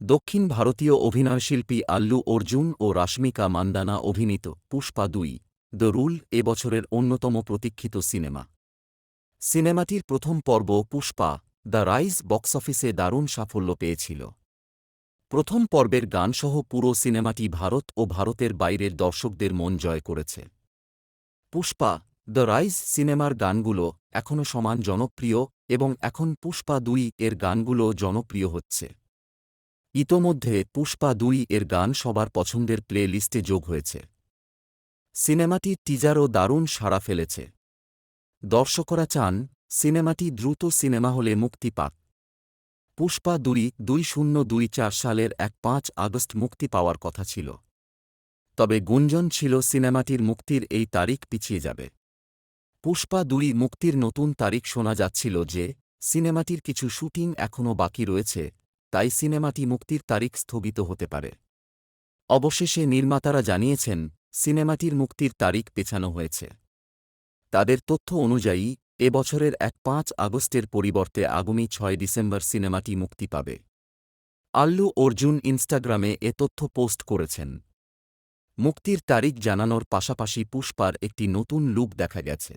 দক্ষিণ ভারতীয় অভিনয়শিল্পী আল্লু অর্জুন ও রাশমিকা মান্দানা অভিনীত পুষ্পা ২ দ্য রুল এবছরের অন্যতম প্রতীক্ষিত সিনেমা। সিনেমাটির প্রথম পর্ব পুষ্পা দ্য রাইজ বক্স অফিসে দারুণ সাফল্য পেয়েছিল। প্রথম পর্বের গানসহ পুরো সিনেমাটি ভারত ও ভারতের বাইরের দর্শকদের মন জয় করেছে। পুষ্পা দ্য রাইজ সিনেমার গানগুলো এখনও সমান জনপ্রিয় এবং এখন পুষ্পা ২ এর গানগুলো জনপ্রিয় হচ্ছে। ইতোমধ্যে পুষ্পা ২ এর গান সবার পছন্দের প্লে লিস্টে যোগ হয়েছে। সিনেমাটির টিজারও দারুণ সাড়া ফেলেছে। দর্শকরা চান সিনেমাটি দ্রুত সিনেমা হলে মুক্তি পাক। পুষ্পা ২ ২০২৪ সালের ৫ আগস্ট মুক্তি পাওয়ার কথা ছিল, তবে গুঞ্জন ছিল সিনেমাটির মুক্তির এই তারিখ পিছিয়ে যাবে। পুষ্পা ২ মুক্তির নতুন তারিখ শোনা যাচ্ছিল যে সিনেমাটির কিছু শুটিং এখনও বাকি রয়েছে, তাই সিনেমাটি মুক্তির তারিখ স্থগিত হতে পারে। অবশেষে নির্মাতারা জানিয়েছেন সিনেমাটির মুক্তির তারিখ পেছানো হয়েছে। তাদের তথ্য অনুযায়ী এ বছরের ৫ আগস্টের পরিবর্তে আগামী ৬ ডিসেম্বর সিনেমাটি মুক্তি পাবে। আল্লু অর্জুন ইনস্টাগ্রামে এ তথ্য পোস্ট করেছেন। মুক্তির তারিখ জানানোর পাশাপাশি পুষ্পার একটি নতুন লুক দেখা গেছে।